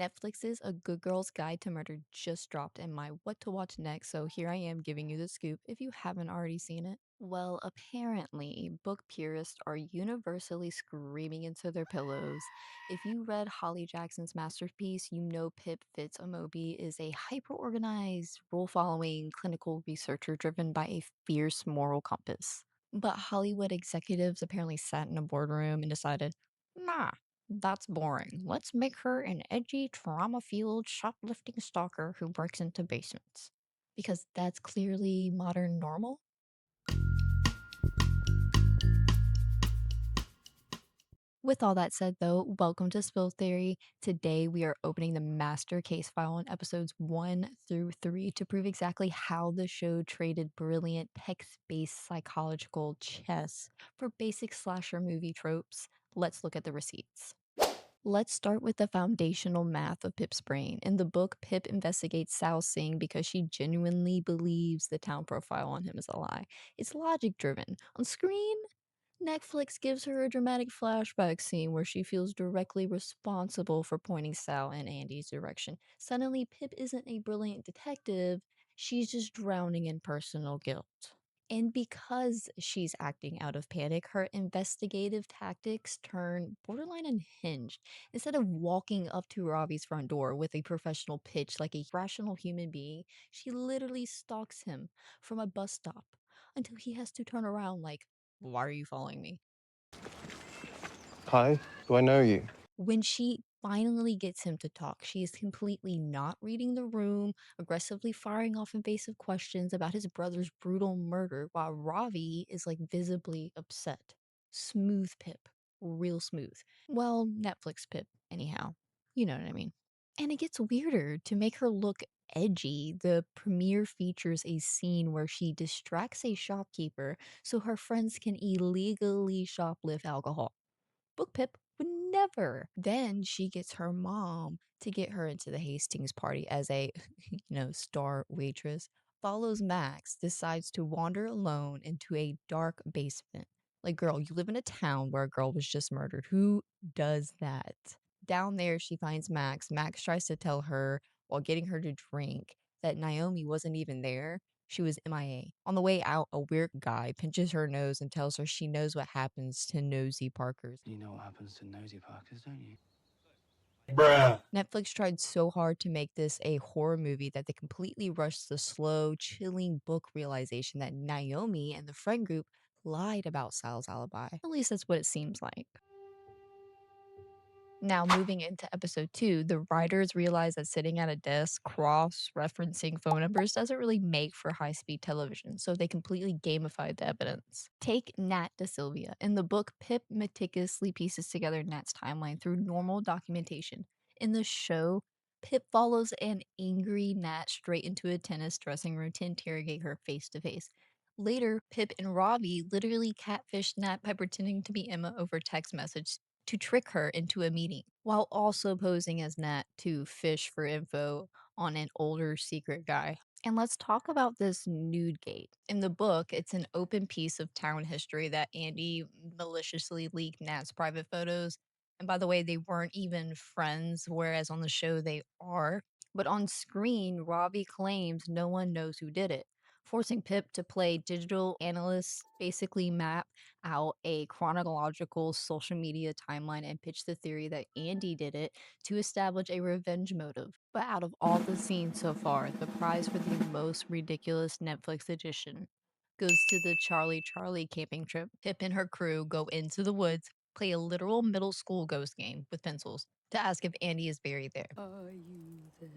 Netflix's A Good Girl's Guide to Murder just dropped in my what to watch next, so here I am giving you the scoop if you haven't already seen it. Well, apparently, book purists are universally screaming into their pillows. If you read Holly Jackson's masterpiece, you know Pip Fitz-Amobi is a hyper-organized, rule-following clinical researcher driven by a fierce moral compass. But Hollywood executives apparently sat in a boardroom and decided, nah, that's boring. Let's make her an edgy, trauma fueled, shoplifting stalker who breaks into basements. Because that's clearly modern normal. With all that said, though, welcome to Spill Theory. Today, we are opening the master case file in episodes 1 through 3 to prove exactly how the show traded brilliant text based psychological chess for basic slasher movie tropes. Let's look at the receipts. Let's start with the foundational math of Pip's brain. In the book, Pip investigates Sao Singh because she genuinely believes the town profile on him is a lie. It's logic driven. On screen, Netflix gives her a dramatic flashback scene where she feels directly responsible for pointing Sal in Andy's direction. Suddenly, Pip isn't a brilliant detective, she's just drowning in personal guilt. And because she's acting out of panic, her investigative tactics turn borderline unhinged. Instead of walking up to Ravi's front door with a professional pitch like a rational human being, she literally stalks him from a bus stop until he has to turn around like, why are you following me? Hi, do I know you? When she finally gets him to talk, she is completely not reading the room, aggressively firing off invasive questions about his brother's brutal murder, while Ravi is like visibly upset. Smooth Pip. Real smooth. Well, Netflix Pip, anyhow. You know what I mean. And it gets weirder. To make her look edgy, the premiere features a scene where she distracts a shopkeeper so her friends can illegally shoplift alcohol. Book Pip would never. Then she gets her mom to get her into the Hastings party as a, star waitress. Follows Max, decides to wander alone into a dark basement. Like, girl, you live in a town where a girl was just murdered. Who does that? Down there, she finds Max. Max tries to tell her while getting her to drink that Naomi wasn't even there. She was MIA. On the way out, a weird guy pinches her nose and tells her she knows what happens to nosy Parkers. You know what happens to nosy Parkers, don't you? Netflix tried so hard to make this a horror movie that they completely rushed the slow, chilling book realization that Naomi and the friend group lied about Sal's alibi. At least that's what it seems like. Now, moving into episode 2, the writers realize that sitting at a desk cross referencing phone numbers doesn't really make for high speed television, so they completely gamified the evidence. Take Nat De Sylvia. In the book, Pip meticulously pieces together Nat's timeline through normal documentation. In the show, Pip follows an angry Nat straight into a tennis dressing room to interrogate her face to face. Later, Pip and Robbie literally catfished Nat by pretending to be Emma over text message to trick her into a meeting, while also posing as Nat to fish for info on an older secret guy. And let's talk about this nude gate. In the book, it's an open piece of town history that Andy maliciously leaked Nat's private photos. And by the way, they weren't even friends, whereas on the show they are. But on screen, Robbie claims no one knows who did it, forcing Pip to play digital analyst, basically map out a chronological social media timeline and pitch the theory that Andy did it to establish a revenge motive. But out of all the scenes so far, the prize for the most ridiculous Netflix edition goes to the Charlie camping trip. Pip and her crew go into the woods, play a literal middle school ghost game with pencils to ask if Andy is buried there. Are you there?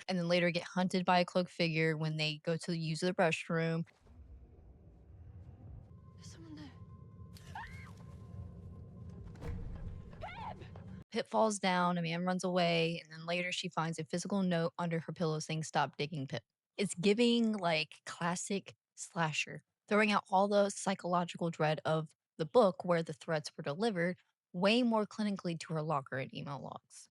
And then later get hunted by a cloaked figure when they go to use the restroom. There's someone there. Pip falls down, a man runs away, and then later she finds a physical note under her pillow saying, "Stop digging, Pip." It's giving like classic slasher, throwing out all the psychological dread of the book where the threats were delivered way more clinically to her locker and email logs.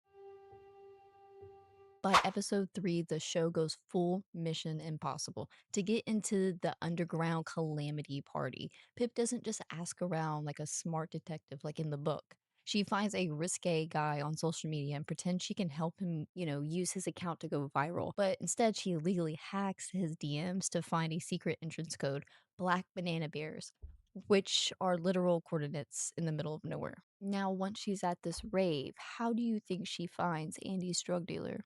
By episode 3, the show goes full Mission Impossible. To get into the underground calamity party, Pip doesn't just ask around like a smart detective like in the book. She finds a risque guy on social media and pretends she can help him, use his account to go viral. But instead, she illegally hacks his DMs to find a secret entrance code, black banana bears, which are literal coordinates in the middle of nowhere. Now, once she's at this rave, how do you think she finds Andy's drug dealer?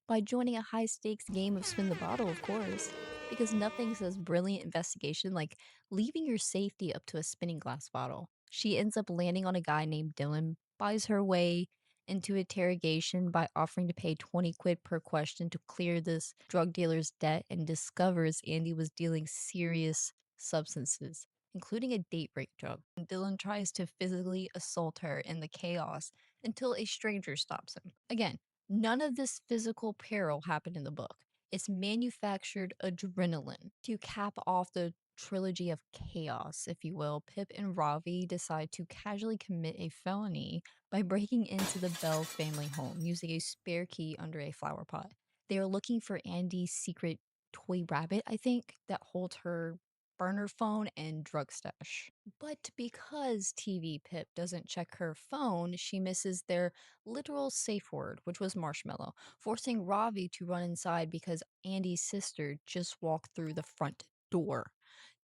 By joining a high stakes game of spin the bottle, of course, because nothing says brilliant investigation like leaving your safety up to a spinning glass bottle. She ends up landing on a guy named Dylan, buys her way into interrogation by offering to pay 20 quid per question to clear this drug dealer's debt, and discovers Andy was dealing serious substances, including a date rape drug. Dylan tries to physically assault her in the chaos until a stranger stops him. Again, none of this physical peril happened in the book. It's manufactured adrenaline. To cap off the trilogy of chaos, if you will, Pip and Ravi decide to casually commit a felony by breaking into the Bell family home using a spare key under a flower pot. They are looking for Andy's secret toy rabbit, I think, that holds her burner phone and drug stash. But because TV Pip doesn't check her phone, she misses their literal safe word, which was marshmallow, forcing Ravi to run inside because Andy's sister just walked through the front door.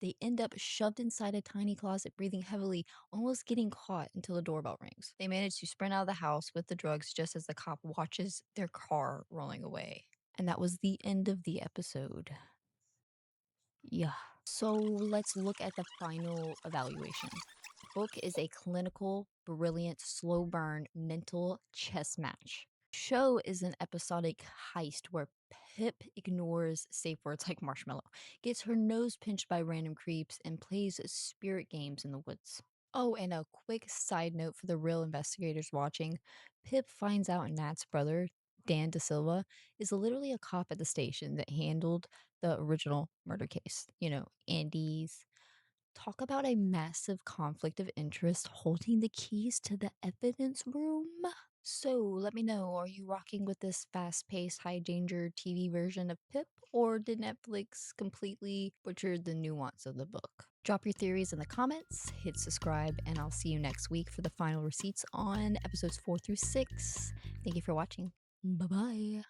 They end up shoved inside a tiny closet, breathing heavily, almost getting caught until the doorbell rings. They manage to sprint out of the house with the drugs just as the cop watches their car rolling away. And that was the end of the episode. Yeah. So let's look at the final evaluation. Book is a clinical, brilliant, slow burn mental chess match. Show is an episodic heist where Pip ignores safe words like marshmallow, gets her nose pinched by random creeps, and plays spirit games in the woods. Oh, and a quick side note for the real investigators watching: Pip finds out Nat's brother, Dan De Silva, is literally a cop at the station that handled the original murder case. Andy's. Talk about a massive conflict of interest holding the keys to the evidence room. So let me know, are you rocking with this fast paced, high danger TV version of Pip, or did Netflix completely butcher the nuance of the book? Drop your theories in the comments, hit subscribe, and I'll see you next week for the final receipts on episodes 4 through 6. Thank you for watching. Bye bye.